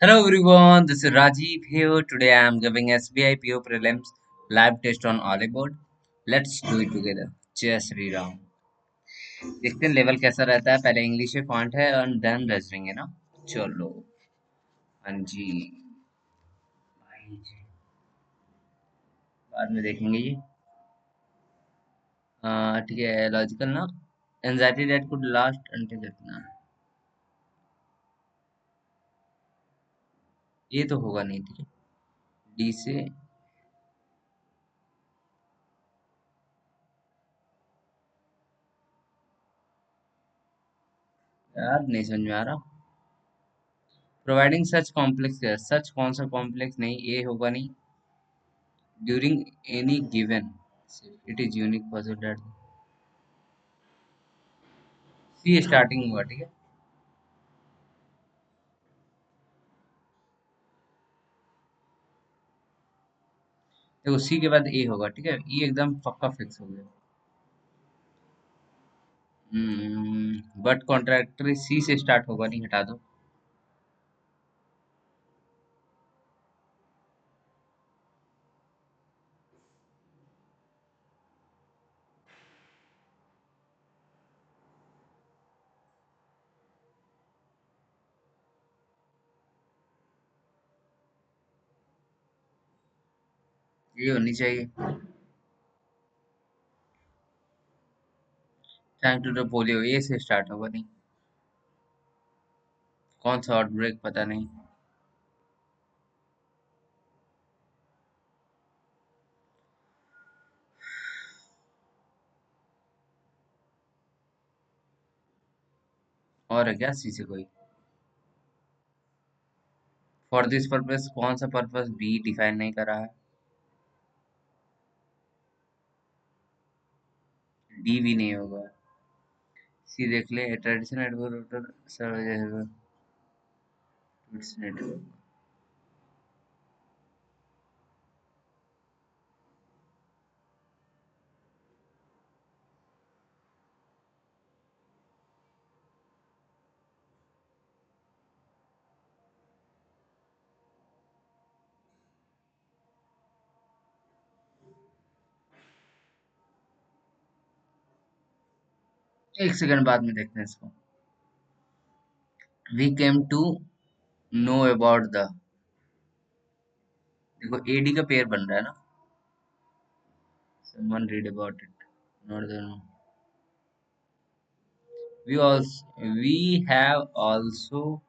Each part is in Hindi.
Hello everyone, this is Rajiv here. Today I am giving SBI PO Prelims live test on Ollywood. Let's do it together. जय श्री राम। देखते हैं लेवल कैसा रहता है। पहले इंग्लिश में फॉन्ट है और देन रेजरिंग है ना। चलो। हाँ जी। भाई जी, बाद में देखेंगे ये। ठीक है, लॉजिकल ना। Anxiety that could last until इतना। ये तो होगा नहीं, ठीक है। डी से। यार नहीं समझ में आ रहा। प्रोवाइडिंग सच कॉम्प्लेक्स, सच कौन सा कॉम्प्लेक्स, नहीं ये होगा नहीं। During any given shift, it is unique puzzle that सी स्टार्टिंग हुआ, ठीक है। देखो सी के बाद ए होगा, ठीक है। ये एकदम पक्का फिक्स हो गया। बट कॉन्ट्रैक्टरी सी से स्टार्ट होगा नहीं, हटा दो। ये होनी चाहिए। थैंक टू द पोलियो ए से स्टार्ट होगा नहीं। कौन सा आउटब्रेक पता नहीं। और है क्या सी से कोई। फॉर दिस पर्पस कौन सा पर्पस बी डिफाइन नहीं कर रहा है। डी भी नहीं होगा। सी देख ले, ट्रेडिशनल एडवर्टर सर्व नेटवर्क। एक सेकंड बाद में देखते हैं इसको। We came to know about the, देखो एडी का पेयर बन रहा है ना। Someone read about it. Not the. We have also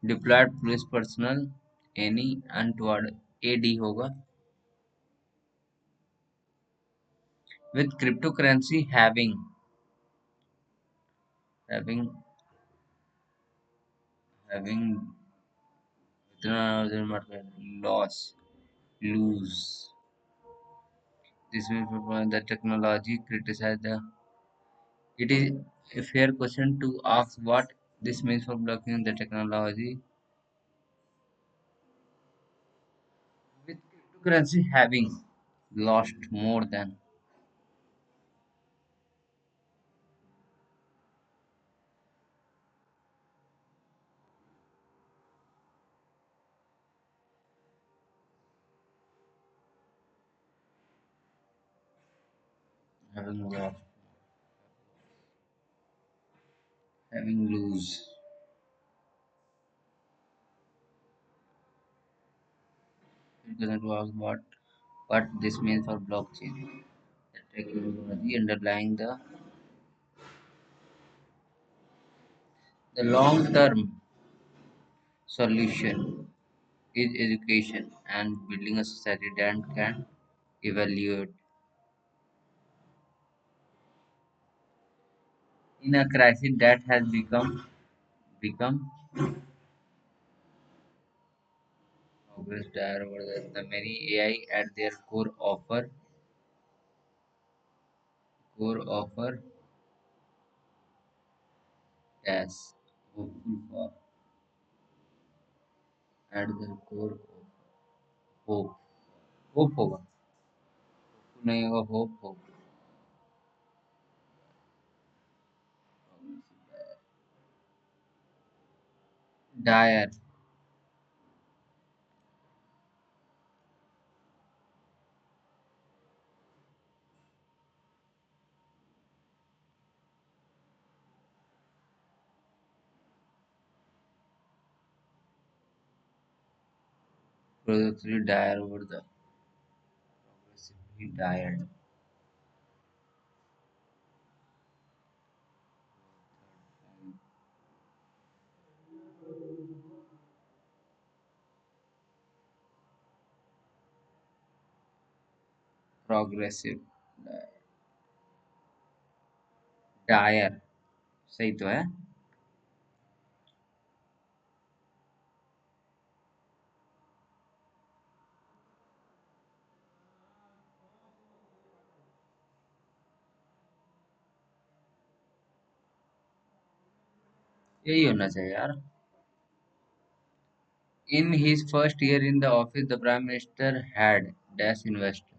deployed police personnel. Any untoward AD होगा with cryptocurrency having having loss lose. This means the technology criticize the. It is a fair question to ask what this means for blocking the technology with cryptocurrency having lost more than having lost having lose. It doesn't work what this means for blockchain. The technology underlying the long term solution is education and building a society that can evaluate. In a crisis that has become obvious that over the many AI at their core offer as hopeful for at their core hope hope होगा, नहीं होगा, होप होगा। Dire progressively dire over the progressively dired. Progressive dire सही तो है. यही होना चाहिए यार. In his first year in the office, the Prime Minister had dash invested.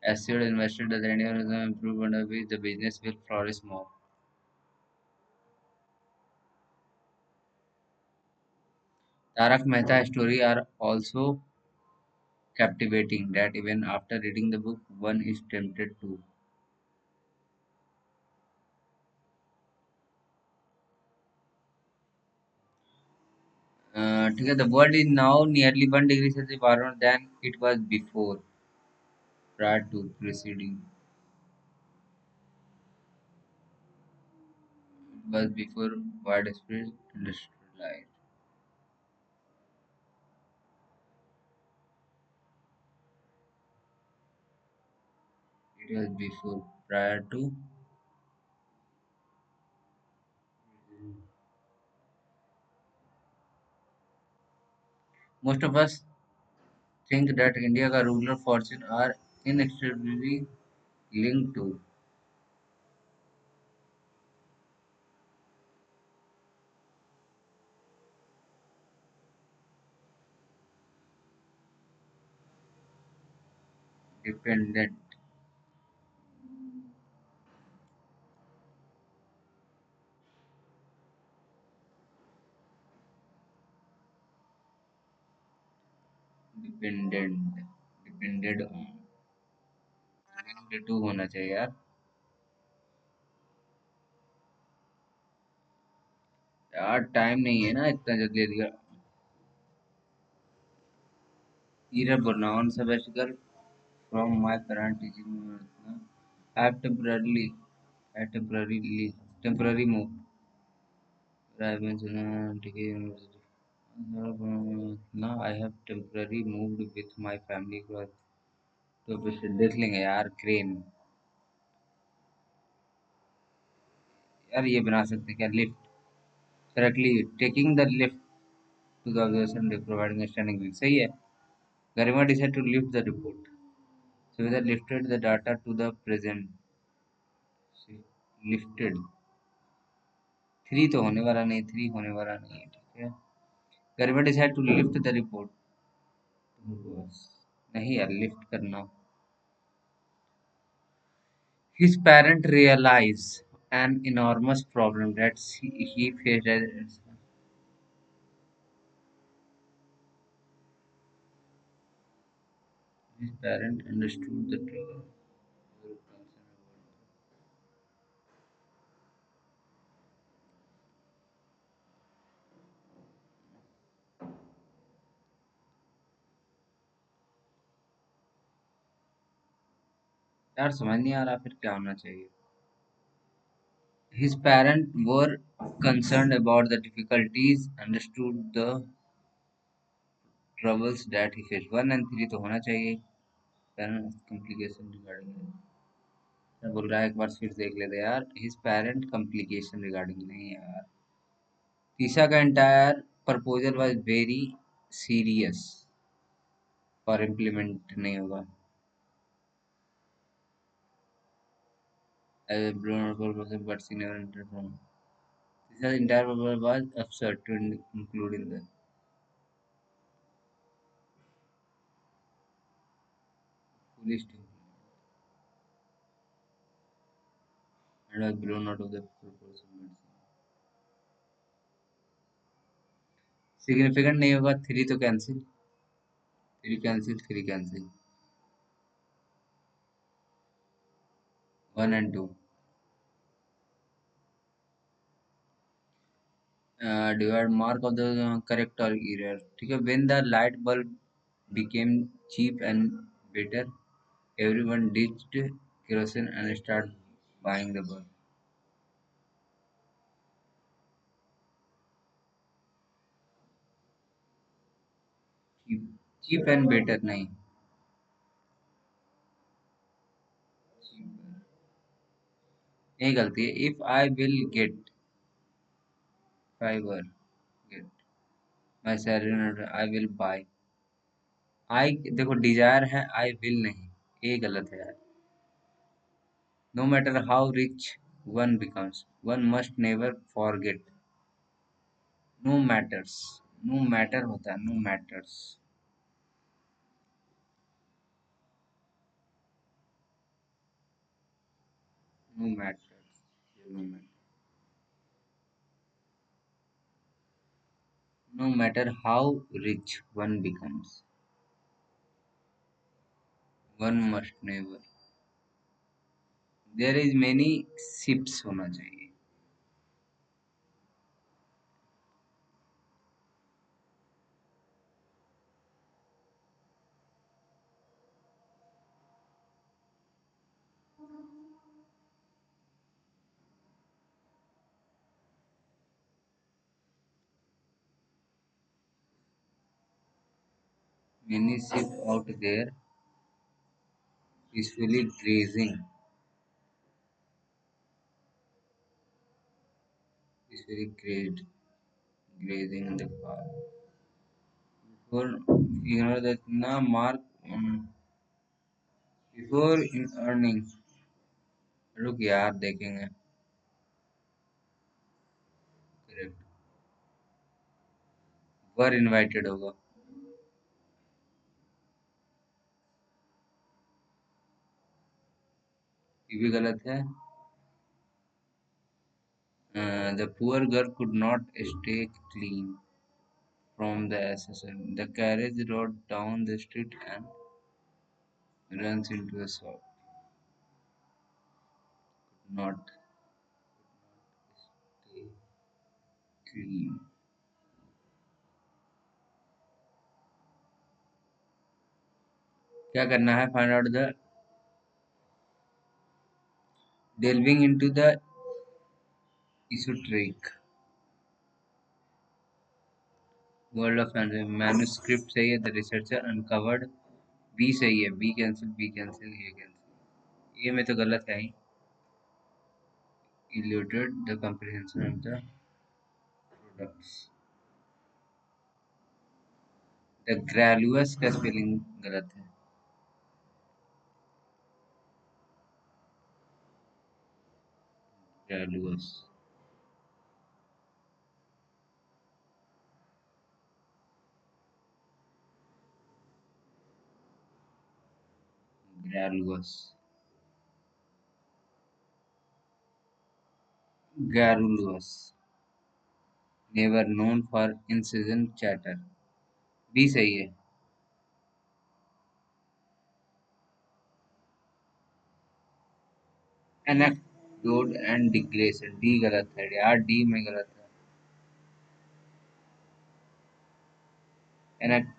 Assured investor that anyone who improve under which the business will flourish more. Tarak Mehta story are also captivating that even after reading the book, one is tempted to. ठीक है, the world is now nearly 1 degree Celsius warmer than it was before, prior to preceding. It was before widespread industrialized. It was before, prior to. Most of us think that India का rural fortune are inextricably linked to dependent dependent depended on. Linked to होना चाहिए यार. यार टाइम नहीं है ना इतना जल्दी दिया. Era pronoun sabbatical from my current teaching. I have temporary move. I have been now I have temporary moved with my family across. तो फिर देख लेंगे यार क्रेन. यार ये बना सकते हैं क्या lift. Correctly taking the lift to the observation day providing standing view सही है. Garima decide to lift the report. So whether lifted the data to the present. See, lifted. Three तो होने वाला नहीं. थ्री होने वाला नहीं है. ठीक है. Garima decide to lift the report. नहीं यार लिफ्ट करना. His parents realize an enormous problem that he faced as his parents understood the trouble. यार समझ नहीं आ रहा फिर क्या होना चाहिए. His parents were concerned about the difficulties, understood the troubles that he faced. One and three तो होना चाहिए. Parents complication regarding. मैं बोल रहा है एक बार फिर देख लेते यार. His parent complication regarding नहीं यार. तीसरा का entire proposal was very serious और implement नहीं होगा. As a blown proposal but she never entered from. This entire proposal was absurd to include in the foolish to and was blown out of the proposal. Significant नहीं होगा. थ्री तो cancel. Three cancel. Three cancel. One and two. Divide mark of the correct और एरर. ठीक है. When the light bulb became cheap and better. Everyone ditched kerosene and started buying the bulb. Cheap, cheap and better नहीं. Cheaper. यही गलती है. If I will get fiber, get my salary, I will buy. I देखो desire है I will नहीं. ये गलत है यार. No matter how rich one becomes, one must never forget. No matters. No matter होता है. No matters. No matters. No matter. No matter how rich one becomes, one must never. There is many ships होना चाहिए. Many ships out there peacefully grazing in the park. Before that na mark before in earning. रुक यार देखेंगे. Correct. Were invited होगा. ये भी गलत है. The poor girl could not stay clean from the assassin. The carriage rode down the street and runs into a shop. Not stay clean. क्या करना है? Find out the delving into the esoteric world of fantasy. Manuscript सही है. The researcher uncovered. B सही है. B cancel. B cancel. ये cancel. ये में तो गलत है ही. Eluded the comprehension of the products. The Graluous का स्पेलिंग गलत है. Graluous. Graluous. Garrulous. Never known for incessant chatter. B सही है. Anecdote and digression. D गलत है यार. D में गलत है. Anecdote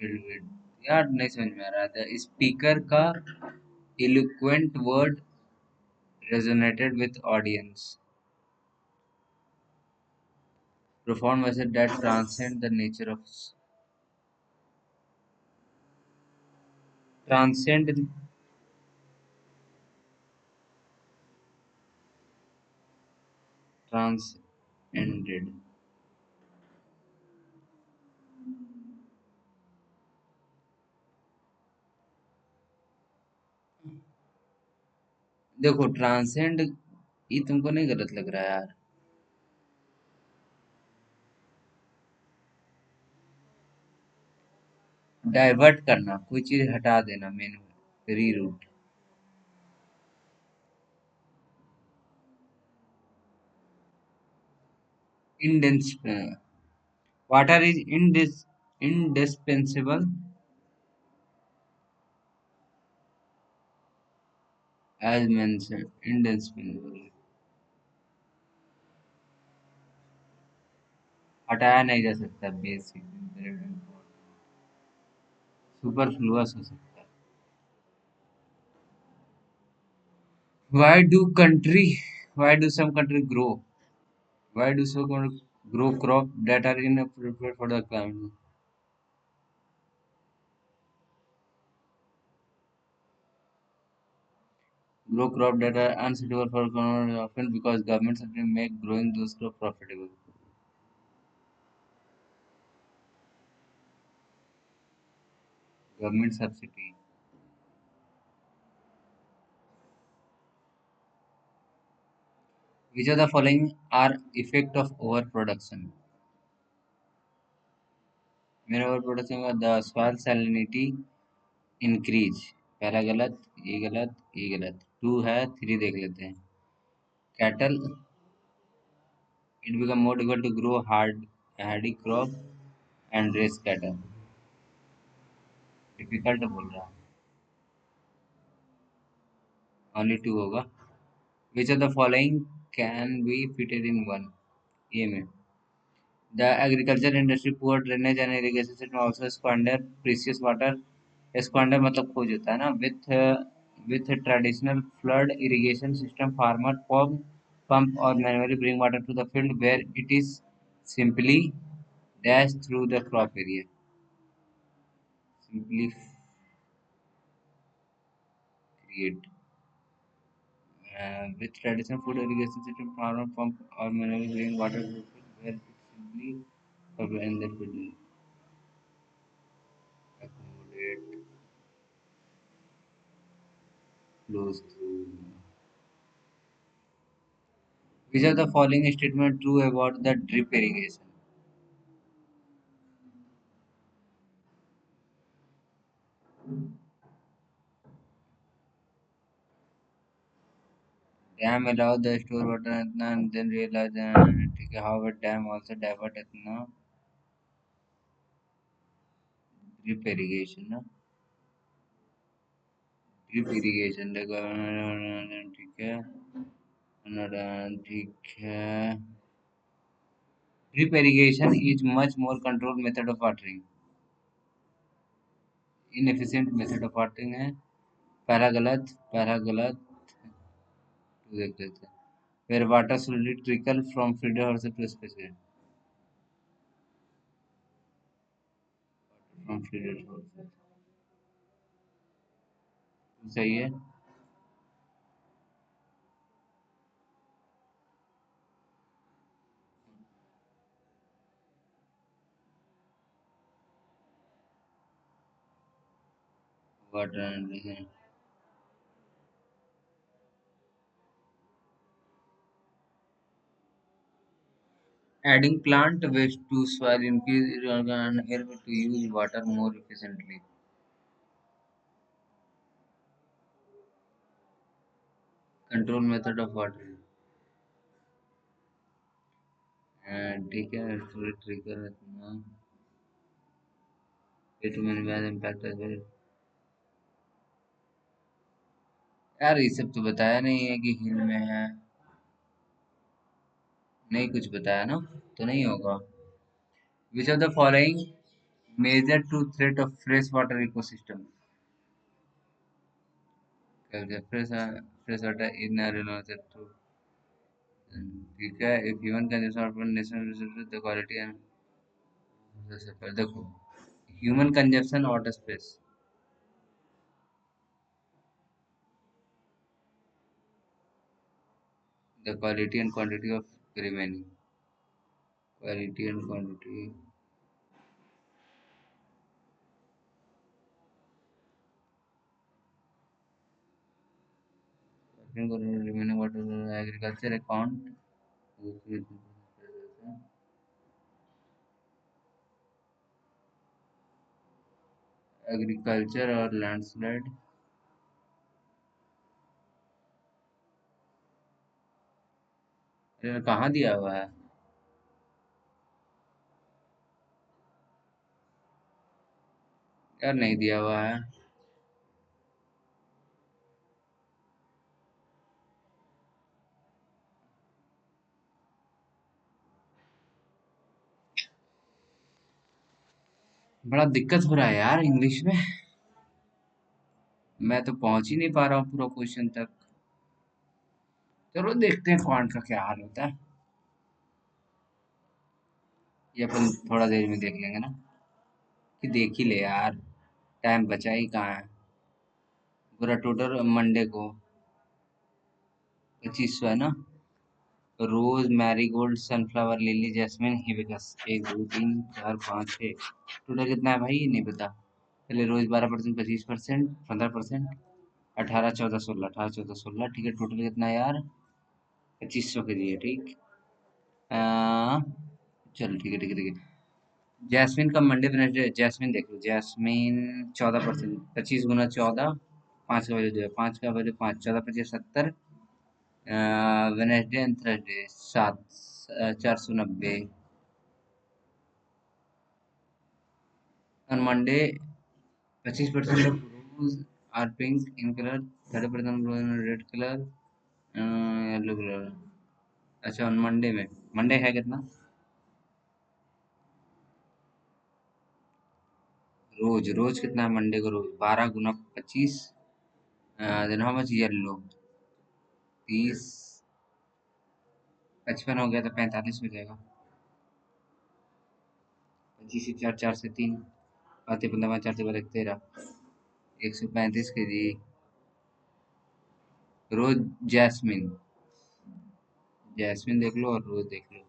with यार नहीं समझ में आ रहा था. स्पीकर का eloquent word resonated with audience. Profound message that transcend the nature of transcend transcended. देखो ट्रांसेंड ये तुमको नहीं गलत लग रहा है यार. डाइवर्ट करना. कोई चीज हटा देना मेनू. Reroute. इंडेंस water is indispensable as mentioned, indispensable, हटाया नहीं जा सकता, बेसिक, सुपरफ्लुअस हो सकता है। Why do country? Why do some country grow? Why do some country grow crop that are inappropriate for the climate? Grow crop that are unsuitable for climate often because governments simply make growing those crop profitable. Government subsidy. Which of the following are effect of overproduction? मेरा overproduction का the soil salinity increase. पहला गलत, ये गलत, ये गलत. 2 है, 3 देख लेते हैं. Cattle, it become more difficult to grow hardy crop and raise cattle. Difficult बोल रहा है. ओनली 2 होगा. Which of the following can be fitted in one? ये में the agriculture industry poor drainage and irrigation system also squander precious water. Squander मतलब खोज होता है ना. With traditional flood irrigation system farmer pump और manually bring water to the field where it is simply dash through the crop area. Simply create. With traditional food irrigation system, farmer pump or manually bring water to the field where it simply and that will accommodate flows through. Which of the following statement true about the drip irrigation? Dam allow the store water इतना and then realize ठीक है. However, dam also divert इतना drip irrigation ना. drip irrigation देखो ठीक है. ठीक है. Drip irrigation is much more controlled method of watering. Inefficient method of watering है. पहला गलत, पहला गलत. तो देख लेते हैं. Where water slowly trickle from feeder hose to specific from feeder hose. सही है. Water and adding plant waste to soil increase and help to use water more efficiently. Control method of water. ठीक है. slowly trickle इतना. Way to minimize impact as well. यार ये सब तो बताया नहीं है कि हिल में है. नहीं कुछ बताया ना, तो नहीं होगा. Which of the following major to threat of freshwater ecosystem? Fresh water in a renewable to ठीक है. If human consumption of national resources, the quality and देखो human consumption water space, the quality and quantity of remaining. Quality and quantity. Remaining water agriculture account. Agriculture और landslide. अरे कहाँ दिया हुआ है? यार नहीं दिया हुआ है. बड़ा दिक्कत हो रहा है यार इंग्लिश में। मैं तो पहुंच ही नहीं पा रहा हूँ पूरा क्वेश्चन तक। चलो देखते हैं क्वांट का क्या हाल होता है। ये अपन थोड़ा देर में देख लेंगे ना। कि देख ही ले यार, टाइम बचा ही कहाँ है। पूरा टोटल मंडे को 2500 है ना। Rose marigold sunflower lily jasmine hibiscus 1 2 3 4 5 6। Total कितना है भाई ये नहीं पता। पहले रोज 12%, 25%, 15%, 18 14 16, 18 14 16, ठीक है। टोटल कितना है यार? 2500 के लिए ठीक। आ, चलो ठीक है ठीक है ठीक है। जैस्मिन का मंडे वेडनेसडे, जैस्मिन देख लो। जैस्मिन 14%, 25 × 14, 5 का वैल्यू 2 है, 5 का value 5, 14 × 25 70। Wednesday and Thursday 7, 490। On Monday, 25% of rooms are pink in color, 30% blue in red color, yellow colour. अच्छा ऑन मंडे में, मंडे है कितना? रोज रोज कितना है मंडे को? रोज 12 × 25, देन हाउ मच येलो? 30, 55 हो गया तो 45 हो जाएगा। 25 से 4, 4 से 3, आते 15, 4 से 12, 13, 135 kg। रोज जैस्मिन, जैस्मिन देख लो और रोज देख लो।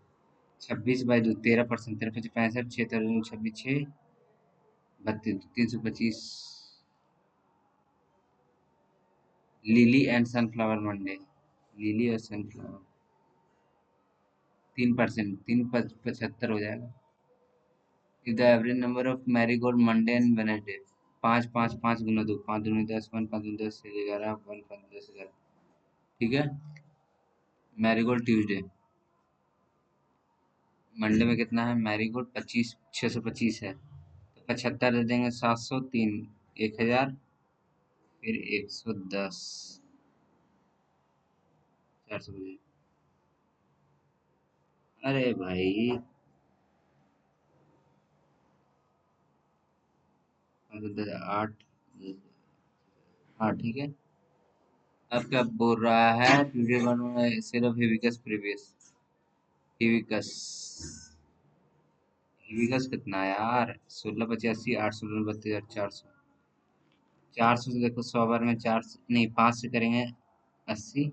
26/2, 13%, 13 × 5 = 65, 6 × 6 32, 325। Lily and sunflower Monday, lily और सनफ्लावर 3%, 3 × 75 हो जाएगा। If the average number of marigold Monday and Wednesday, 5 5 5 × 2, 5 × 10, 1 5 × 10 11, 1 5 10 11, ठीक है। मैरीगोल्ड ट्यूसडे, मंडे में कितना है मैरीगोल्ड? 25, 625 है तो 75 दे देंगे। 703, 1000, फिर 110, 400। अरे भाई 8, हाँ ठीक है। अब क्या बोल रहा है? ट्यूजडे वन सिर्फ हिबिकस प्रीवियस, हिबिकस, हिबिकस कितना है यार? 1685, 8 16 32 400। 400 से देखो 100 बार में 4 नहीं, 5 से करेंगे 80,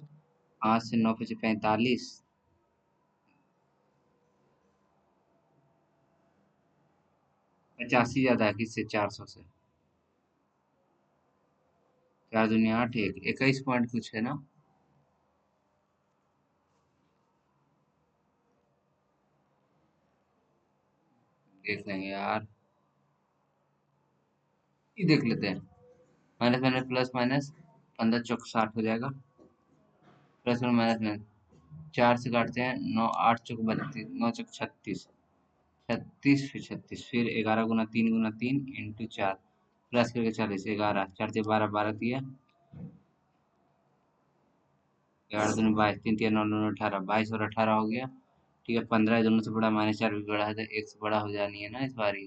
5 से 9 पचे 45, 85 ज्यादा है किससे? 400 से। 4 दूनी 8, 21 पॉइंट कुछ है ना। देख लेंगे यार, ये देख लेते हैं। माइनस माइनस प्लस माइनस, 15 × 4 = 60 हो जाएगा। प्लस में माइनस में 4 से काटते हैं, 9 8 × 32, 9 × 36, 36 फिर 36, फिर 11 × 3 × 3 × 4, प्लस करके 40, 11 4 से 12, 12 दिया, 11 दूनी 22, 3 3 9 9 18, 22 और 18 हो गया। ठीक है, 15 दोनों से बड़ा, -4 भी बड़ा है तो 1 से बड़ा हो जानी है ना इस बारी।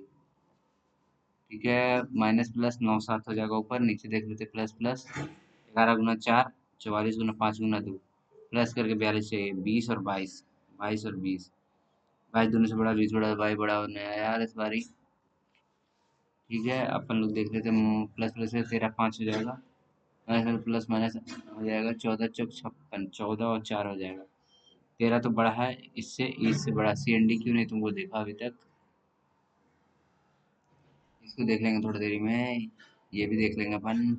ठीक है, माइनस प्लस 9 7 हो जाएगा ऊपर, नीचे देख लेते प्लस प्लस। 11 × 4, 44 × 5 × 2, प्लस करके 42 चाहिए, 20 और 22, 22 और 20, 22 दोनों से बड़ा, 20 बड़ा, 22 बड़ा होने आया यार इस बारी। ठीक है, अपन लोग देख लेते हैं, प्लस प्लस से 13 5 हो जाएगा, माइनस प्लस माइनस हो जाएगा, 14 चौक 56, 14 और 4 हो जाएगा। 13 तो बड़ा है इससे बड़ा। CND क्यों नहीं तुमको देखा अभी तक? इसको देख लेंगे थोड़ी देरी में। ये भी देख लेंगे अपन।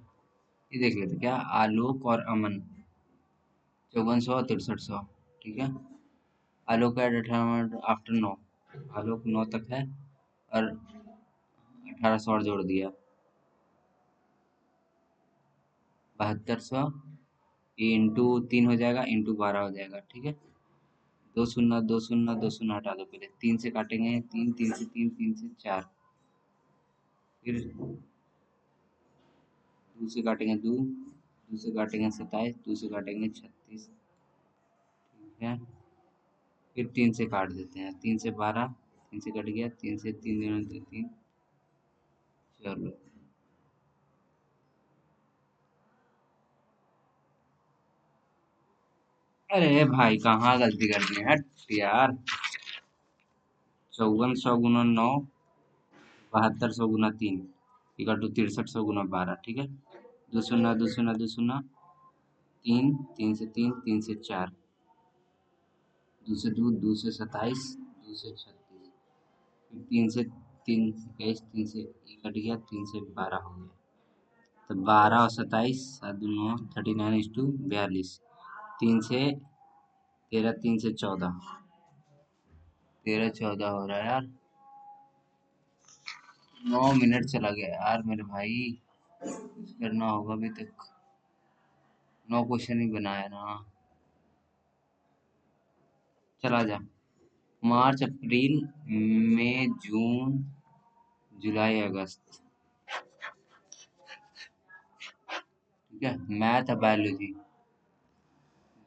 ये देख लेते क्या, आलोक और अमन, 5400 और 6300, ठीक है। आलोक का 18 आफ्टर 9, आलोक 9 तक है और 1800 और जोड़ दिया, 7200। ये इंटू 3 हो जाएगा, इंटू 12 हो जाएगा, ठीक है। 2 शून्य 2 शून्य 2 शून्य हटा दो, पहले 3 से काटेंगे, 3 3 से 3, 3 से 4, फिर 2 से काटेंगे 2, 2 से काटेंगे 27, 2 से काटेंगे 36, ठीक है। फिर 3 से काट देते हैं, 3 से 12, 3 से कट गया, 3 से 3 दूनी 3, चलो। अरे भाई कहाँ गलती कर दी है यार। 5400 × 9, 7200 × 3 इक्वल टू 6300 × 12। ठीक है। दो शून्य दो शून्य दो शून्य, तीन, तीन से तीन, तीन से चार, दो से दो, दो से 27, दो से 36, फिर तीन से तीन, 21, तीन से एक कट गया, तीन से 12 हो गया। तो 12 और 27, 7 2 9, 39 × 2 42, तीन से 13, तीन से 14, 13 14 हो रहा है यार। 9 मिनट चला गया यार मेरे भाई, कुछ करना होगा अभी तक। 9 क्वेश्चन ही बनाया ना। चला जा। मार्च अप्रैल मई जून जुलाई अगस्त। ठीक है। मैथ और बायोलॉजी,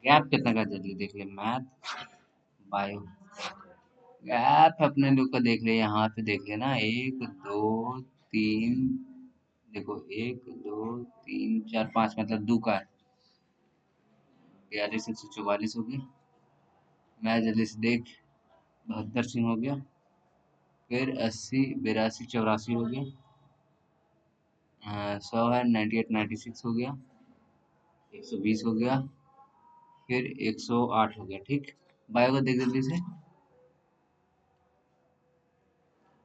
गैप कितना का जल्दी देख ले। मैथ, बायो, गैप अपने लोग का देख ले, यहाँ पे देख लेना। एक दो तीन, देखो एक दो तीन चार पाँच, मतलब दो का है। 42 144 हो गया। मैं जल्दी से देख। 72 हो गया। फिर 80 82 84 हो गया। 100 है, 98 96 हो गया। 120 हो गया। फिर 108 हो गया। ठीक। बायो को देख जल्दी से।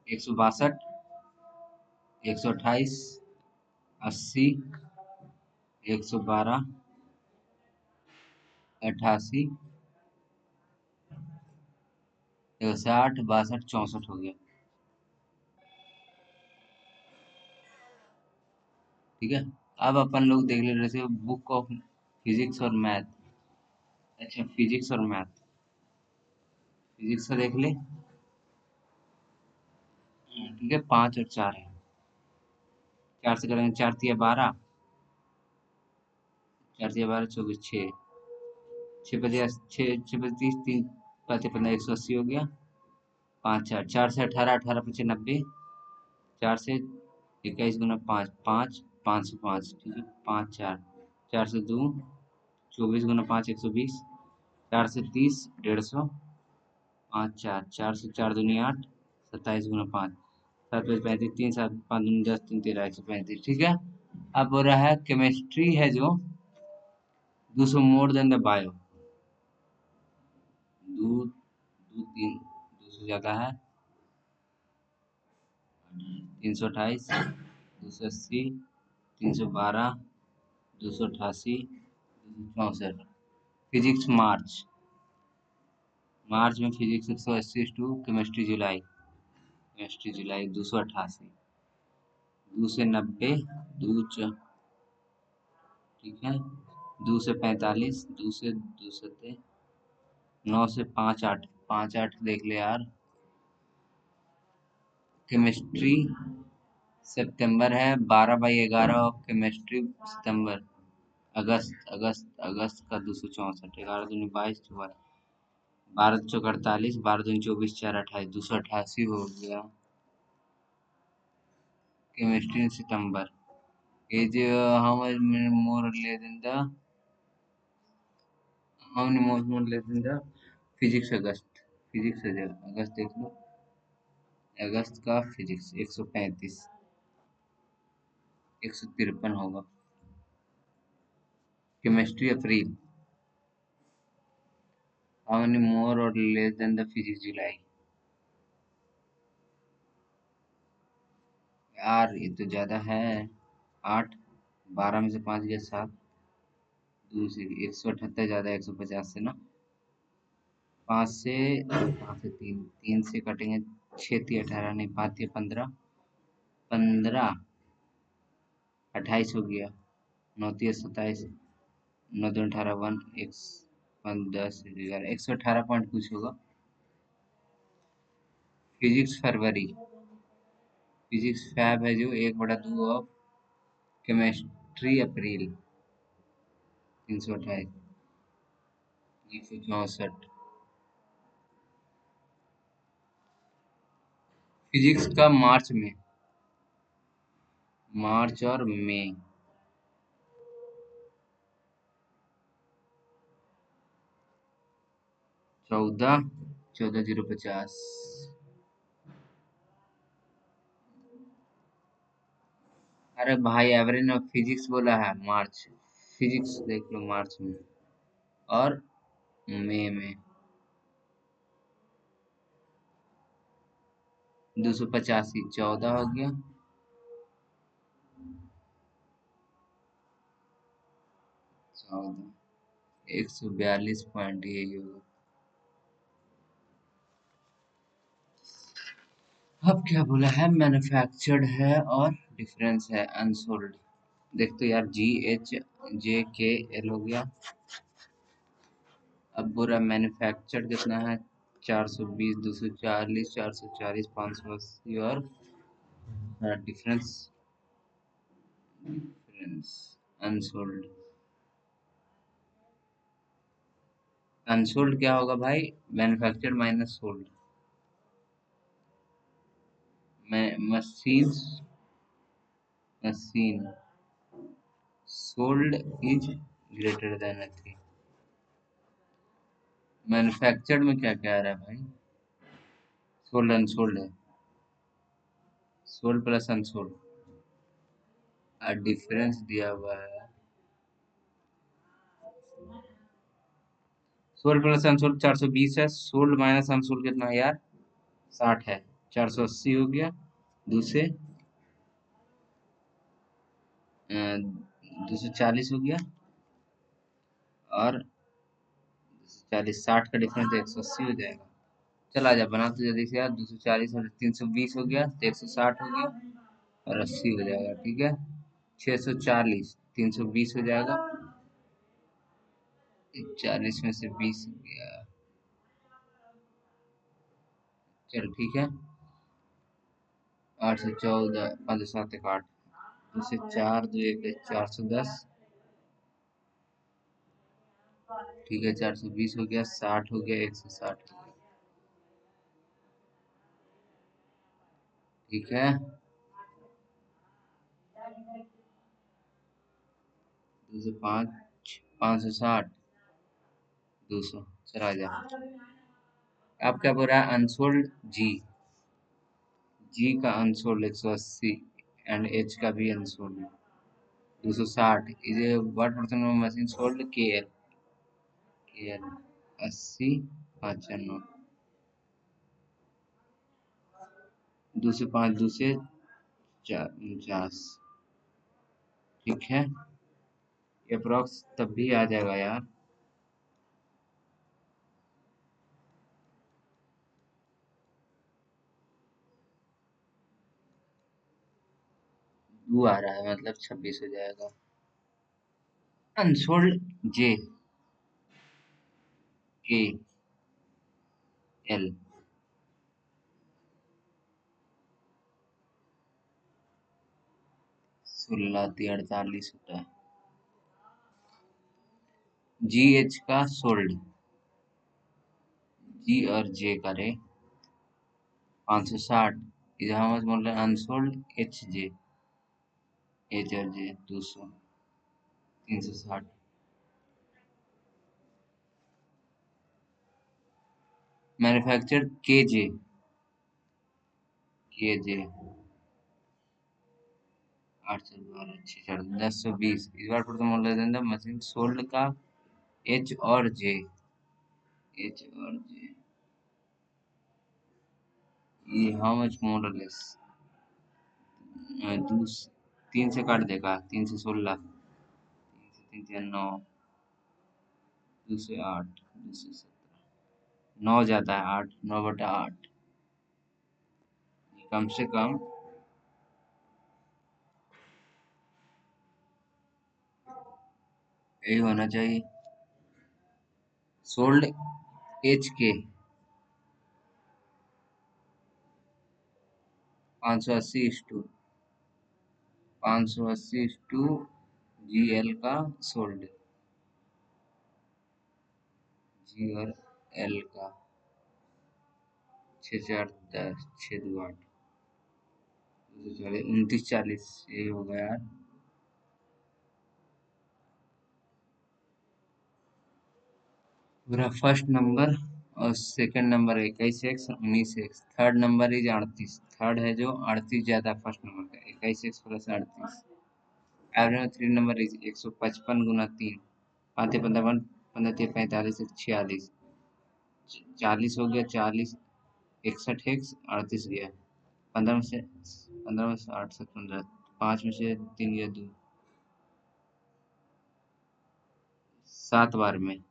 162, 128, 80, 112, 88, 160, 62 64 हो गया। ठीक है। अब अपन लोग देख ले रहे थे बुक ऑफ फिजिक्स और मैथ। अच्छा, फिजिक्स और मैथ। फिजिक्स का देख ले। ठीक है। 5 और 4 है। 4 से करेंगे, 4 × 3 = 12, 4 × 3 = 12 24 6, 6 × 5 = 6, 6 × 5 = 30, 3 × 5 = 15, 180 हो गया। 5 4, 4 से 18, 18 × 5 = 90, 4 से 21 × 5 5, 505। ठीक है। 5 4, 4 से 2 24 × 5 120, 4 से 30 150, 5 4, 4 से 4 दूनी 8, 27 × 5, 7 5 35, 3 7 5 दूनी 10, 3 13 135। ठीक है। अब हो रहा है केमिस्ट्री है जो 200 मोर देन द बायो। दो दो तीन 200 ज्यादा है। 328, 280, 312, 288, 264। फिजिक्स मार्च, मार्च में फिजिक्स 180 टू केमिस्ट्री जुलाई, केमिस्ट्री जुलाई 288, 2 से 90, ठीक है। 2 से 45, 9 से 5 8, 5 8 देख ले यार। केमिस्ट्री सितंबर है, 12/11 और केमिस्ट्री सितंबर। अगस्त का 264, 11 दूनी 22, 12 चौक 48, 12 दूनी 24, 4 28, 288 हो गया। Chemistry in September is how much more less than the how many more less than the physics अगस्त। फिजिक्स अगस्त देख लो। अगस्त का फिजिक्स 135, 153 होगा। केमिस्ट्री अप्रैल, how many more or less than the physics जुलाई। यार ये तो ज्यादा है। 8, 12 में से 5 गया 7, दूसरी 178 ज्यादा 150 से ना। 5 से 3 से कटेंगे। 6 3 18 नहीं, 5 3 15, 15 28 हो गया। 9 3 27, 9 2 18 1 एक 10 11 118 पॉइंट कुछ होगा। फिजिक्स फरवरी, फिजिक्स फैब है जो 1/2 ऑफ केमिस्ट्री अप्रैल 328, 164। फिजिक्स का मार्च में मार्च और मई। 14, 14,050। अरे भाई एवरेज में फिजिक्स बोला है, मार्च। फिजिक्स देख लो मार्च में और मई में। 285, 14 हो गया। 14, 142 पॉइंट यही होगा। अब क्या बोला है, मैन्युफैक्चर्ड है और डिफरेंस है अनसोल्ड। देख तो यार, GHJKL हो गया। अब पूरा मैन्युफैक्चर्ड कितना है, 420, 240, 440, 580 और डिफरेंस। Difference unsold. अनसोल्ड क्या होगा भाई, manufactured minus sold. Machine, machine sold is greater than nothing. Manufactured में क्या क्या आ रहा है भाई, सोल्ड अनसोल्ड है। सोल्ड प्लस अनसोल्ड डिफरेंस दिया हुआ है। सोल्ड प्लस अनसोल्ड 420 है, सोल्ड माइनस अनसोल्ड कितना है यार, 60 है। 480 हो गया, दूसरे 240 हो गया और 240, 60 का डिफरेंस तो 180 हो जाएगा। चल आजा बना तो जल्दी से यार, 240 और 320 हो गया तो 160 हो गया और 80 हो जाएगा, ठीक है। 640, 320 हो जाएगा, 40 में से 20 गया। चल ठीक है। 814, 5 7 8, 2 से 4, 2 1 410। ठीक है, 420 हो गया, 60 हो गया, 160 हो गया। ठीक है, 2 से 5, 560, 200। चला जा। अब क्या बोल रहा है, अनसोल्ड जी। जी का अनसोल्ड 180 एंड एच का भी unsold 260 is a what percent of machine sold, के एल 80, 95। 2 से 5, 2 से 49। ठीक है, ये अप्रोक्स तब भी आ जाएगा यार। 2 आ रहा है मतलब 26 हो जाएगा। अनसोल्ड जे, के एल 16, 48 होता है। जी एच का सोल्ड, जी और जे करे 560 इज हाउ मच बोल रहे हैं, अनसोल्ड एच जे, एच और जे 200, 360। मैन्युफैक्चर्ड के जे 812, 6, 1020 इस बार पर तो बोल रहे थे मशीन सोल्ड का एच और जे, एच और जे ये हाउ मच मोर और लेस। 3 से काट देगा, 3 से 16, 3 से 9, 2 से 8, 2 से 17, 9 जाता है, 8, 9/8। कम से कम यही होना चाहिए। सोल्ड एच के 580 इस टू 580 इस टू जी एल का सोल्ड, जी और एल का 6 4 10, 6 2 8, 29 40 ये होगा यार। मेरा फर्स्ट नंबर और second number 21 x 19 x, third number is 38, third है जो 38 ज्यादा फर्स्ट नंबर का, 21 x plus 38। Average three number is 155 गुना 3, 5 15 15 45 46, 40 हो गया, 40 61 एक्स 38 गया, 15 में से 8 7 15, 5 में से 3 गया 2, 7 बार में।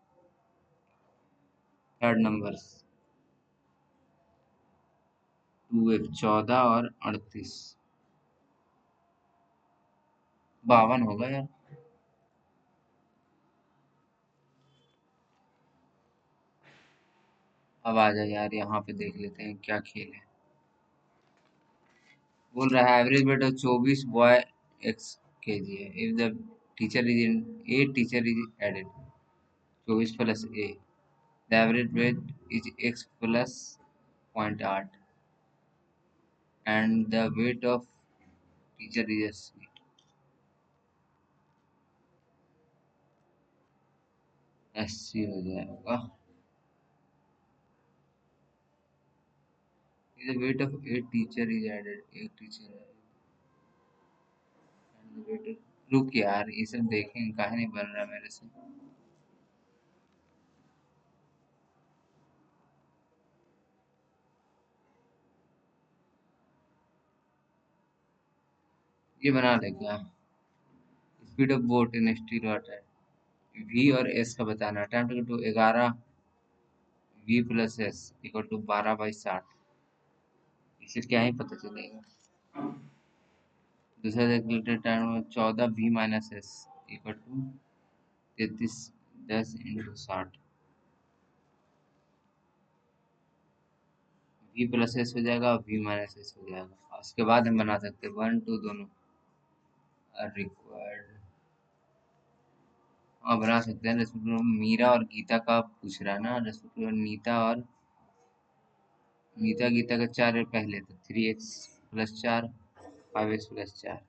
थर्ड नंबर 2 एक 14 और 38, 52 होगा यार। अब आ जा यार, यहाँ पे देख लेते हैं क्या खेल है। बोल रहा है average weight of 24 boy X K G है, if the teacher is in a teacher is added 24 plus A, the average weight is X plus 0.8 and the weight of teacher is 80 हो जाएगा। The weight of a teacher is added, एक teacher and the weight of, रुक यार ये सब देखेंगे, काहे नहीं बन रहा मेरे से। ये बना ले क्या, speed of boat in still water, V और एस का बताना है। Time taken to 11 V plus S equal to 12/60, इससे क्या ही पता चलेगा। दूसरा calculator time 14 V minus S equal to 33 10 into 60, V plus S हो जाएगा और वी माइनस एस हो जाएगा। उसके बाद हम बना सकते हैं 1 2 दोनों रिक्वायर्ड। हाँ बना सकते हैं। रेस्पेक्टिव मीरा और गीता का पूछ रहा है ना, रेस्पेक्टिव नीता गीता का 4 पहले तो 3x plus 4 5x plus 4,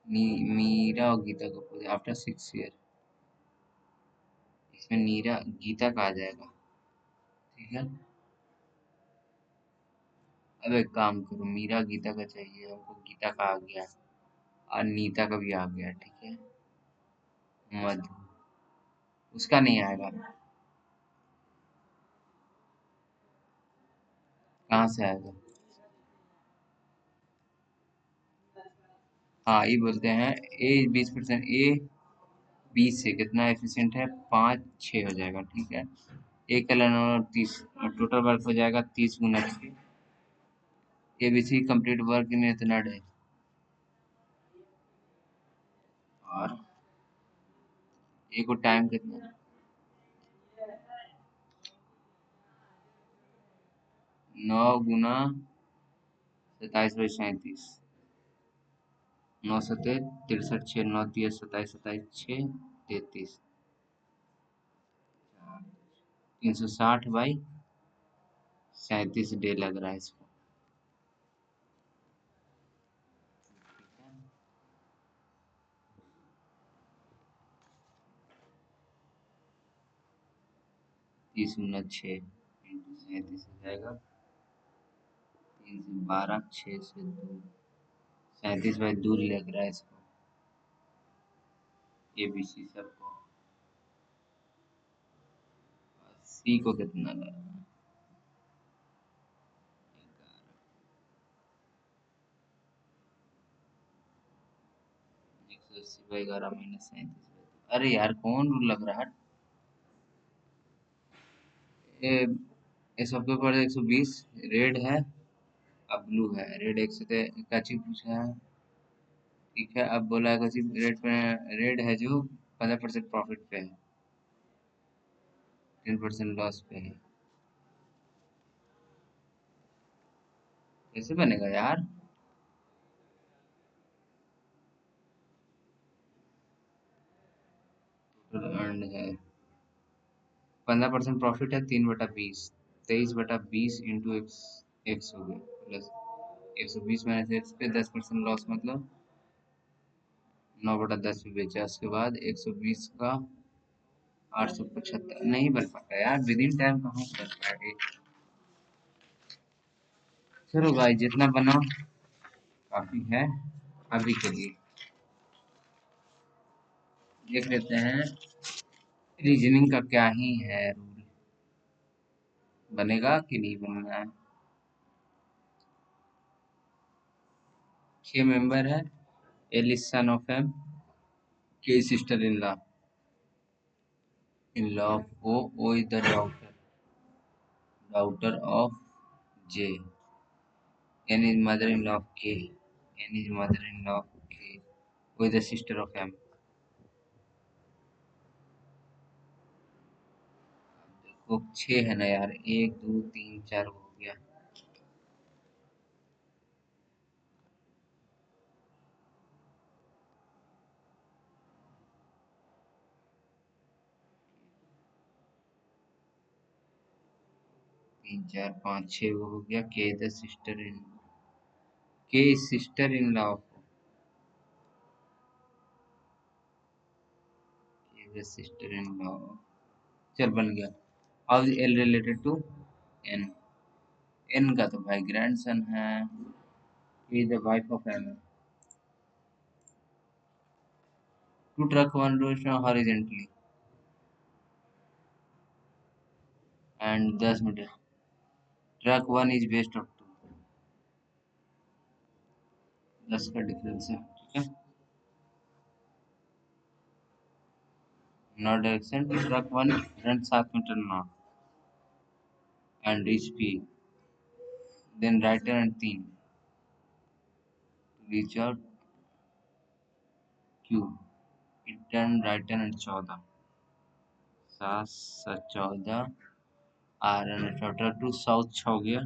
Meera और गीता को पूछे आफ्टर 6 ईयर, इसमें नीरा गीता का आ जाएगा। ठीक है, अब एक काम करो, मीरा गीता का चाहिए हमको, गीता का आ गया और नीता का भी आ गया। ठीक है, मधु उसका नहीं आएगा, कहाँ से आएगा। हाँ ये बोलते हैं ए 20%, ए 20 से कितना एफिशिएंट है, 5 6 हो जाएगा। ठीक है, एक का लर्नर 30, टोटल वर्क हो जाएगा 30 गुना 6, एबीसी कंप्लीट वर्क इन इतना डे, और ए को टाइम कितना, 9 गुना 27/37, 9 7 63 6 9 3 27 27 6 33, 360/37 डे लग रहा है इसको। 30 गुना 6 इंटू 37 हो जाएगा, 3 से 12 6 से 2, 37/2 लग रहा है इसको, ए बी सी सबको। सी को कितना लग रहा है, 180/11 माइनस 37। अरे यार कौन रूल लग रहा है। ये ये सबके ऊपर 120 रेड है, अब ब्लू है। रेड एक से काची पूछा है। ठीक है, अब बोला है काची रेड पे, रेड है जो 15% प्रॉफिट पे है, 10% लॉस पे है। कैसे बनेगा यार, टोटल अर्न है 15% प्रॉफिट है, 3/20, 23/20 इंटू एक्स, एक्स हो गया प्लस 120 माइनस एक्स पे 10% लॉस मतलब 9/10 पे बेचा, उसके बाद 120 का 875 नहीं बन पाता यार, विद इन टाइम कहाँ बन पाएगा। चलो भाई जितना बना काफी है अभी के लिए। देख लेते हैं रीजनिंग का क्या ही है रूल, बनेगा कि नहीं बनना है। 6 मेंबर है। L is son of M, K sister in law of O, O is the daughter of J, N is mother-in-law of K, N is mother-in-law of K, who is the sister of M। देखो 6 है ना यार, 1 2 3 4 हो गया। 3 4 5 6 वो हो गया। K sister in law of, K sister in law, चल बन गया। How is L related to N, N का तो भाई ग्रैंडसन है, is the wife of M. Two truck one रोशन horizontally and 10 metre, truck one is based of 10 का डिफरेंस है, ठीक है। North direction, truck one run 7 metre north and reach P, then right turn 3 reach out Q, it turn right turn 14, 7 7 14 R N total to south 6 हो गया,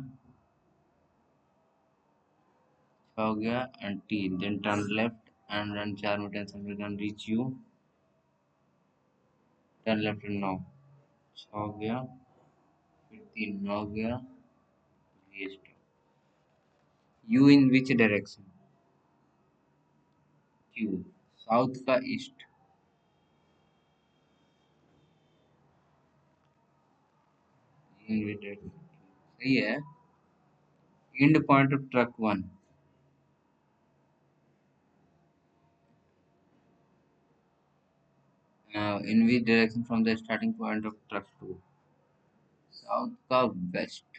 6 हो गया and T, then turn left and run 4 metre समीकरण रीच यू, टर्न लेफ्ट 9, 6 हो गया फिर 3 9 हो गया, U in which direction, Q south का ईस्ट, इन विच डायरेक्शन सही है। End point of truck one, in which direction from the starting point of truck 2, south का वेस्ट,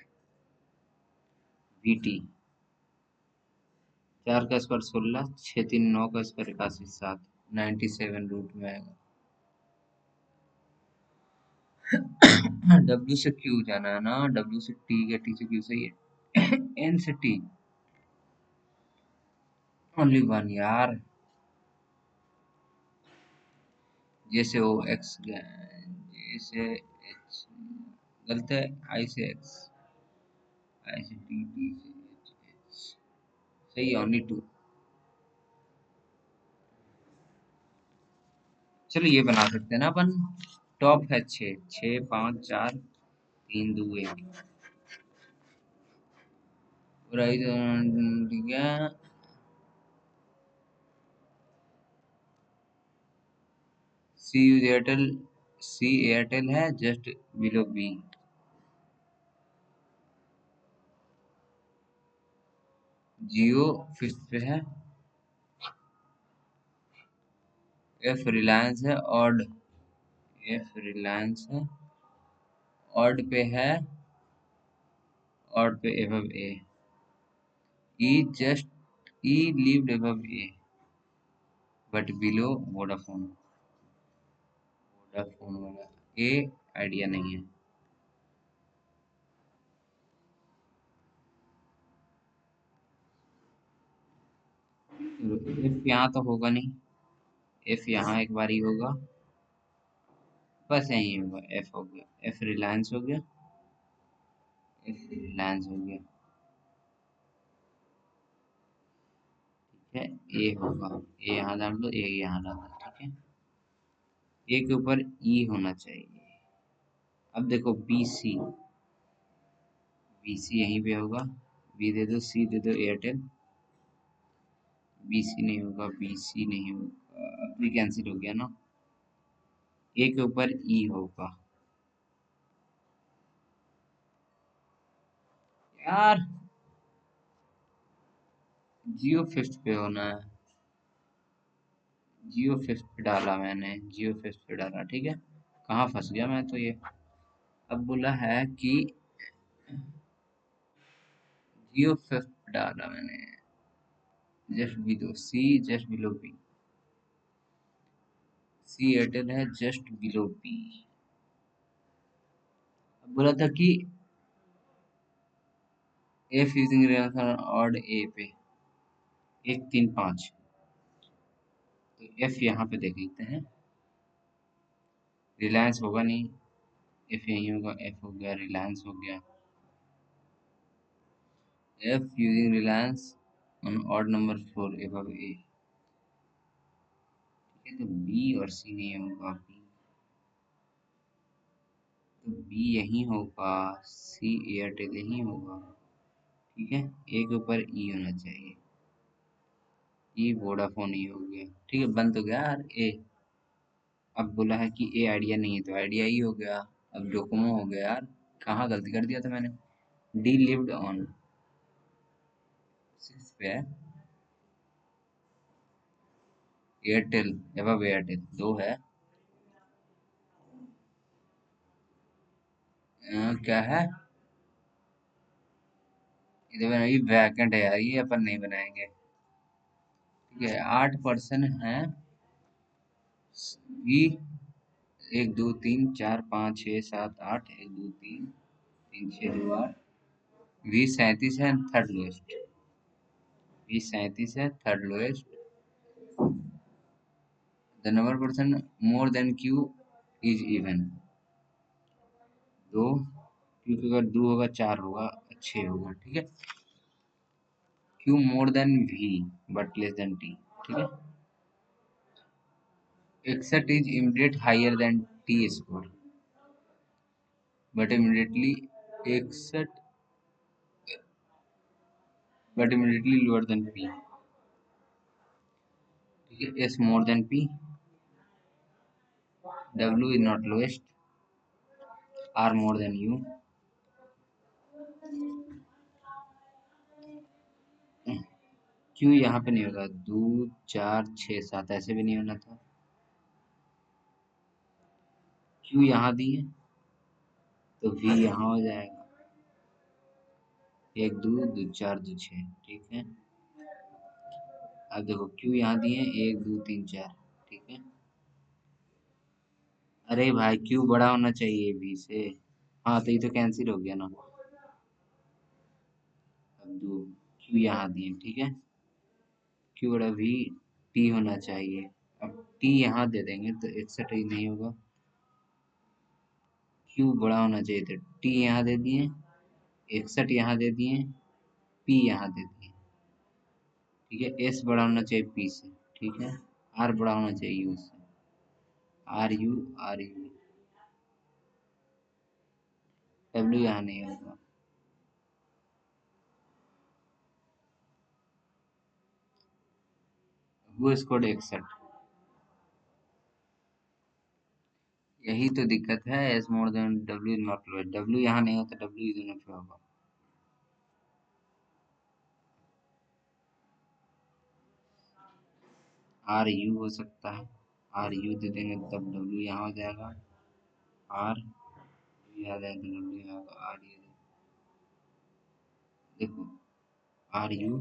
VT 4 का स्क्वायर 16, 6 3 9 का स्क्वायर 81 7, 97 रूट में आएगा। W से Q जाना है ना, W से T या T से Q, सही है। N से T ओनली वन यार, जैसे O X J से H गलत है, I से X, I से T, T से H, सही है ओनली 2। चलो ये बना सकते हैं ना अपन, टॉप है 6 6 5 4 3 2 1, ठीक है। सी एयरटेल, सी एयरटेल है जस्ट बिलो बी, जियो फिफ्थ पे है, एफ रिलायंस है, ऑड एफ रिलायंस है, ऑड पे है, ऑड पे above A, E just E lived above A but below Vodafone, Vodafone वाला ए आइडिया नहीं है। एफ यहाँ तो होगा नहीं, एफ यहाँ एक बार ही होगा, बस यही होगा, एफ हो गया, एफ रिलायंस हो गया, एफ रिलायंस हो गया, ठीक है। ए होगा, ए यहाँ डाल दो, ए यहाँ डाल दो, ठीक है। ए के ऊपर ई होना चाहिए। अब देखो बी सी, बी सी यहीं पे होगा, बी दे दो, सी दे दो एयरटेल, बी सी नहीं होगा, बी सी नहीं होगा, अभी कैंसिल हो गया ना। ए के ऊपर ई होगा यार, जियो फिफ्थ पे होना है, जियो फिफ्थ पे डाला मैंने, जियो फिफ्थ पे डाला, ठीक है। कहाँ फंस गया मैं तो ये। अब बोला है कि जियो फिफ्थ पे डाला मैंने, जस्ट बिलो सी, जस्ट बिलो बी, सी एयरटेल है जस्ट बिलो बी। अब बोला था कि एफ यूजिंग ऑड ए पे 1 3 5, तो एफ यहाँ पे देख लेते हैं, रिलायंस होगा नहीं, एफ यही होगा, एफ हो गया, रिलायंस हो गया, F using reliance on odd number 4 above A, ठीक है। तो बी और सी नहीं होगा, बी तो बी यही होगा, सी एयरटेल यही होगा, ठीक है। ए के ऊपर ई होना चाहिए, ई वोडाफोन ही हो गया, ठीक है, बंद हो गया यार ए। अब बोला है कि ए आइडिया नहीं है, तो आइडिया ही हो गया। अब डोकोमो हो गया यार, कहाँ गलती कर दिया था मैंने। डी लिव्ड ऑन 6 पे है, एयरटेल एवं एयरटेल 2 है। क्या है, इधर ये वैकेंट है यार, ये अपन नहीं बनाएंगे, ठीक है। 8% है, भी 1 2 3 4 5 6 7 8, 1 2 3 3 6 2 8, 20 37 है थर्ड लोएस्ट, 20 37 है third lowest. The number person more than Q is even, 2, Q अगर 2 होगा 4 होगा 6 होगा, ठीक है। Q more than V but less than T, ठीक है। Exit is immediate higher than T score but immediately exit but immediately lower than P, ठीक है। S more than P, W is not lowest, R more than U, Q यहाँ पे नहीं होगा, 2 4 6 7 ऐसे भी नहीं होना था, Q यहाँ दी है तो V यहाँ हो जाएगा, 1 2 2 4 2 6, ठीक है। अब देखो Q यहाँ दिए 1 2 3 4, ठीक है। अरे भाई Q बड़ा होना चाहिए V से, हाँ तो ये तो कैंसिल हो गया ना। अब दो Q यहाँ दिए, ठीक है, Q बड़ा V, T होना चाहिए। अब T यहाँ दे देंगे तो 61 ही नहीं होगा, Q बड़ा होना चाहिए तो T यहाँ दे दिए, 61 यहाँ दे दिए, P यहाँ दे दिए, ठीक है। S बड़ा होना चाहिए P से, ठीक है। R बड़ा होना चाहिए U से, RU, W यहाँ नहीं होगा, वो स्कोर 61, यही तो दिक्कत है। S more than W not low, W यहाँ नहीं होता, W दोनों पे होगा, RU हो सकता है, RU दे देंगे तब W यहाँ हो जाएगा, R याद है तो W यहाँ होगा, R ये देखो, RU,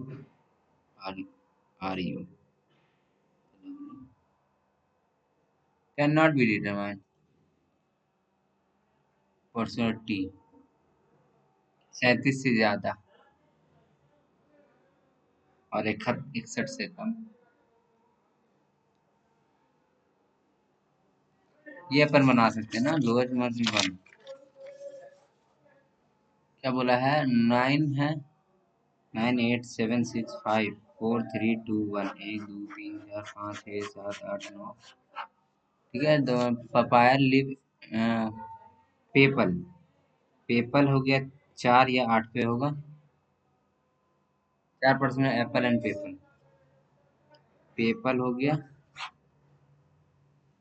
RU can not be determined, percent T 37 से ज्यादा और 61 से कम, ये अपन बना सकते हैं ना, लोअर मार्जिन 1। क्या बोला है, 9 है, 9 8 7 6 5 4 3 2 1, 1 2 3 4 5 6 7 8 9, ठीक है। पपाया लिव, पेपल, पेपल हो गया 4 या 8 पे होगा, 4% एप्पल एंड पेपल। पेपल हो गया,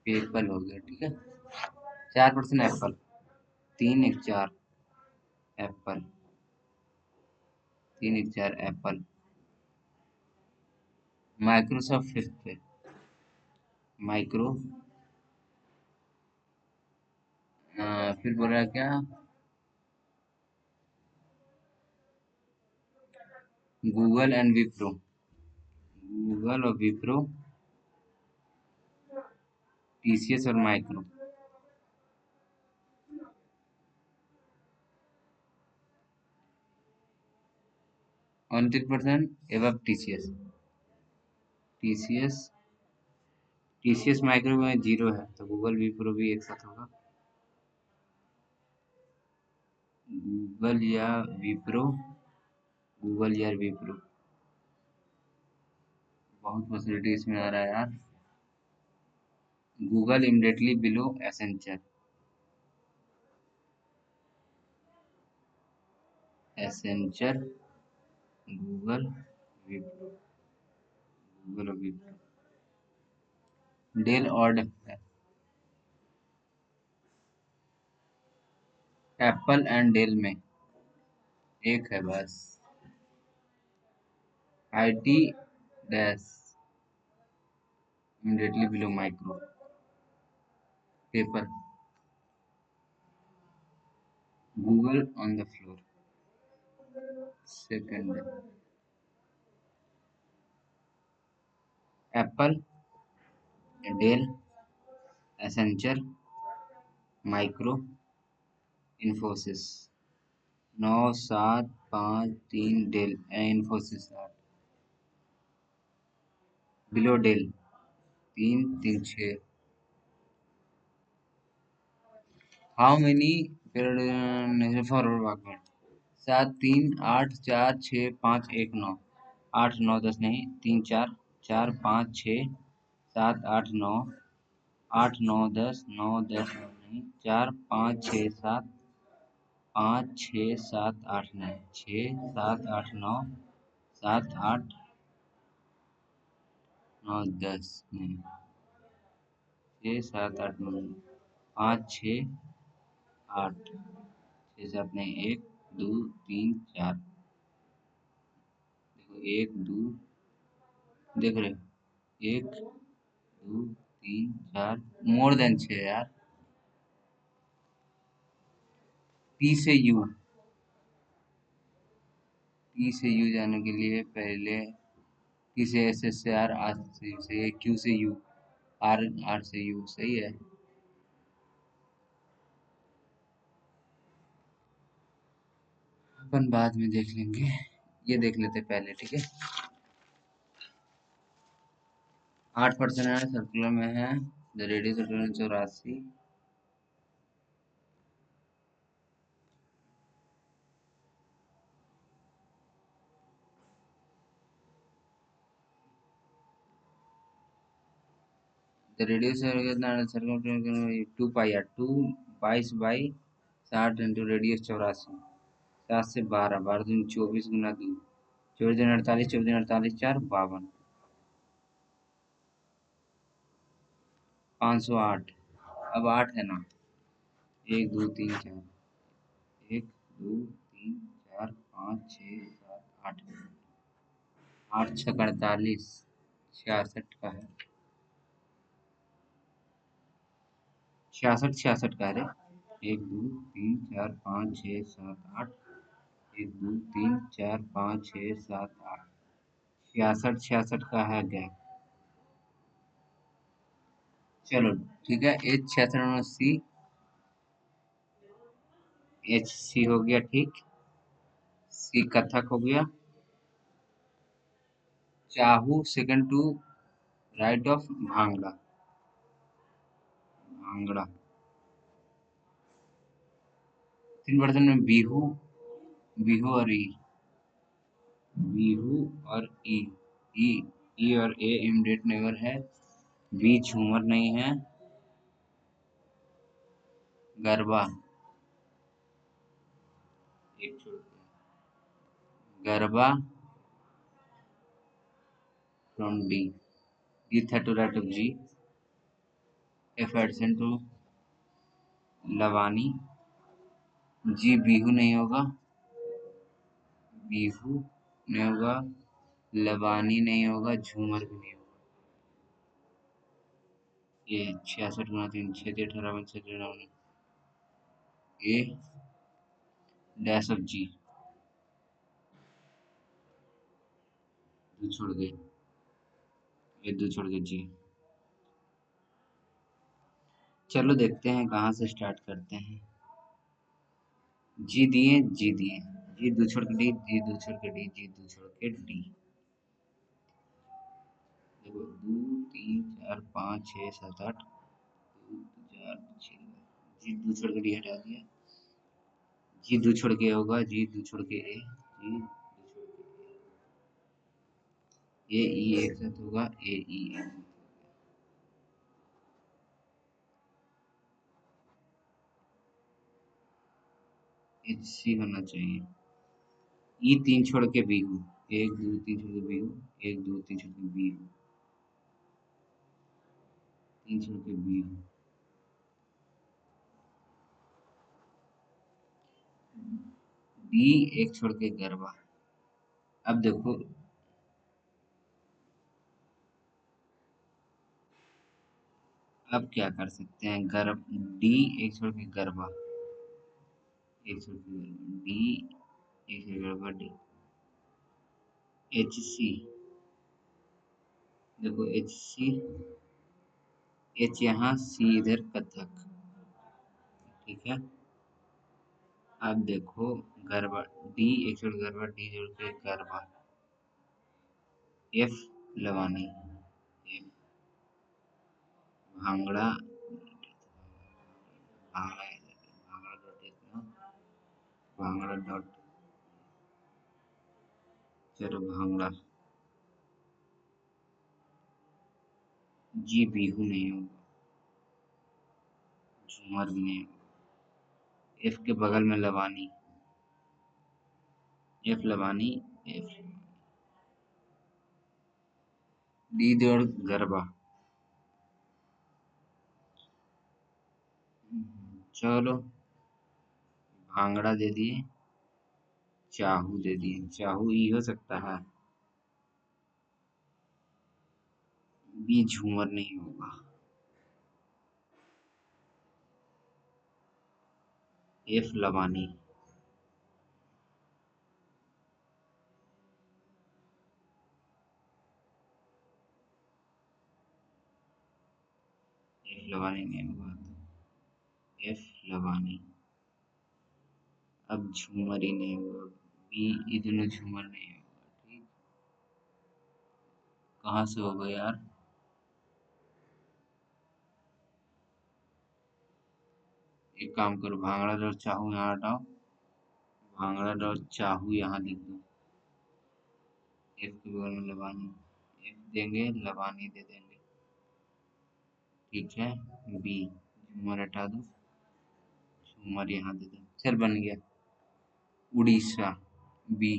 पेपल हो गया, ठीक है। 4% Apple, 3 1 4 Apple, 3 1 4 Apple. Microsoft fifth पे, माइक्रो, फिर बोल रहा है क्या, गूगल एंड विप्रो, गूगल और विप्रो, टीसीएस और माइक्रो। 29% एवं टीसीएस, टीसीएस, टीसीएस माइक्रो में 0 है, तो गूगल विप्रो भी एक साथ होगा। गूगल या विप्रो, गूगल या विप्रो, बहुत फैसिलिटी इसमें आ रहा है यार। Google immediately below Accenture, Accenture, Google, Wipro, Google और विप्रो। डेल ऑर्ड है, एप्पल एंड डेल में एक है बस। IT dash immediately below micro, paper, Google on the floor, second, Apple, Dell, Accenture, micro, Infosys. 9 7 5 3 Dell, Infosys 8, below Dell 3 3 6। How many period forward वाकमेंट, 7 3 8 4 6 5 1 9, 8 9 10 नहीं, 3 4 4 5 6 7 8 9, 8 9 10 9 10 नहीं, 4 5 6 7 5 6 7 8 नहीं, 6 7 8 9, 7 8 9 10 नहीं, 6 7 8 9, 5 6 8, 6 7 नहीं, 1 2 3 4, देखो 1 2, देख रहे हो, 1 2 3 4, मोर देन 6 यार। टी से यू, टी से यू जाने के लिए पहले टी से एस से आर, आर से यू, सही है। क्यू से यू, आर, आर से यू, सही है। अपन बाद में देख लेंगे, ये देख लेते पहले, ठीक है। 8% है, सर्कुलर में है, the radius of 84। The radius circular 2 pi R, 2 22/60 into radius 84, 7 से 12, 12 दूनी 24 गुना 2, 24 दूनी 48, 24 दूनी 48, 4 52, 508। अब 8 है ना, 1 2 3 4, 1 2 3 4 5 6 7 8, 8 6 48, 66 का है, 66 का है रे। 1 2 3 4 5 6 7 8, 1 2 3 4 5 6 7 8, 66 का है गैप। चलो ठीक है, एच 66 एच सी हो गया, ठीक। सी कथक हो गया। चाहू second to right of Bhangra, Bhangra. 3% में बिहू, बिहू और ई, बिहू और ई, ई, ई और ए इमडेट नेवर है, बी झूमर नहीं है, गरबा एक छोड़ दिया। Garba, from D. D third to right of G. F adjacent to Lavani. G Bihu नहीं होगा. बीहू नहीं होगा. लवानी नहीं होगा. झूमर भी नहीं होगा. ये 66 गुना 3 6 18 6 ए डैश ऑफ जी. दो छोड़ गए. ये दो छोड़ गए जी. चलो देखते हैं कहाँ से स्टार्ट करते हैं. जी दिए. जी दिए. जी दो छोड़ के डी. जी दो छोड़ के डी. जी दो छोड़ के डी. देखो 2 3 4 5 6 7 8 2 4 6. जी दो छोड़ के डी हटा दिया. जी दो छोड़ के होगा. जी दो छोड़ के ए. जी दो छोड़ के ए ई एक साथ होगा. ए ई एच सी होना चाहिए. ई तीन छोड़ के बी हूँ. एक दो तीन छोड़ के बी हूँ. एक दो तीन छोड़ के बी हूँ. तीन छोड़ के बी हूँ. डी एक छोड़ के गरबा. अब देखो अब क्या कर सकते हैं. गर्भ डी एक छोड़ के गरबा. एक छोड़ के डी एक छोड़ के गरबा. D H C. देखो एच सी. एच यहाँ सी इधर कथक. ठीक है. अब देखो गरबा. डी एक छोड़ के गरबा. डी जोड़ के garba. F Lavani. F bhangra. Bhangra bhangra dot इतना. भांगड़ा डॉट. चलो भांगड़ा. जी बीहू नहीं होगा. झूमर भी नहीं होगा. एफ के बगल में Lavani. F Lavani. F D जोड़ गरबा. चलो भांगड़ा दे दिए. चाहू दे दिए. चाहू ई हो सकता है. बी झूमर नहीं होगा. एफ लवानी. एफ लवानी नहीं होगा. एफ लवानी. अब झूमर ही नहीं होगा. बी ये दोनों झूमर नहीं होगा. ठीक. कहाँ से होगा यार. एक काम करो. भांगड़ा और चाहू यहाँ हटाओ. भांगड़ा और चाहू यहाँ लिख दो. एफ के बगल में लबानी. एफ देंगे. लबानी दे देंगे. ठीक है. बी झूमर हटा दो. झूमर यहाँ दे दो. चल बन गया. उड़ीसा. बी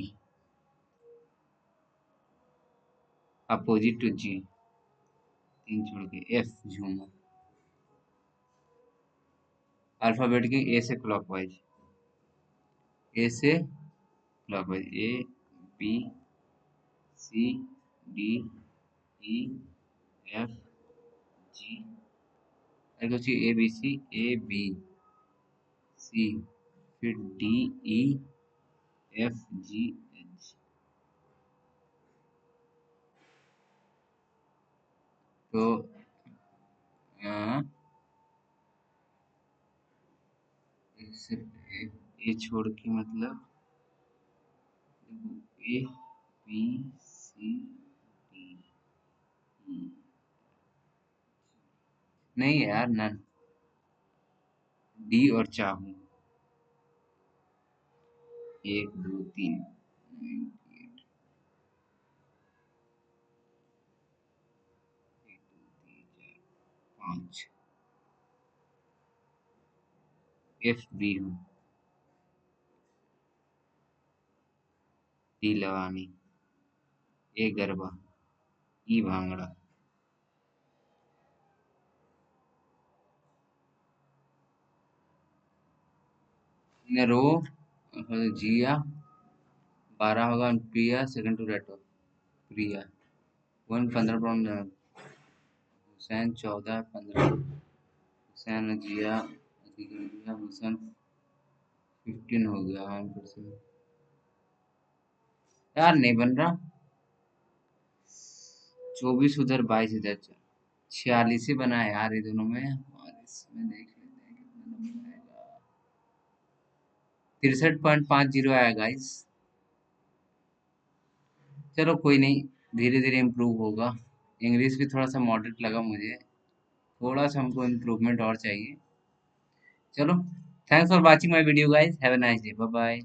अपोजिट टू जी. तीन छोड़ के एफ झूमर. अल्फाबेट की ए से क्लॉकवाइज. ए से clockwise. A B C D E F G. अरे A B C. A B C. फिर D E F G H. तो ए छोड़ के मतलब ए बी सी डी ई. नहीं यार नन. डी और चाहू. एक दो तीन. एक दो तीन चार पाँच. एफ बी हूँ. D Lavani. A Garba. E Bhangra. रो जिया 12 होगा, प्रिया सेकंड टू रेटो प्रिया 15 पाउंड, हुसैन 14 15, हुसैन जिया हुसैन 15 हो गया। हाँ फिर से यार नहीं बन रहा। 24 उधर 22 इधर 46 ही बना है यार ये दोनों में, और इसमें देख लेते हैं कितना नंबर आएगा। 63.50 आया गाइस। चलो कोई नहीं, धीरे धीरे इम्प्रूव होगा। इंग्लिश भी थोड़ा सा मॉडरेट लगा मुझे, थोड़ा सा हमको इम्प्रूवमेंट और चाहिए। चलो, thanks for watching my video guys, have a nice day, bye bye.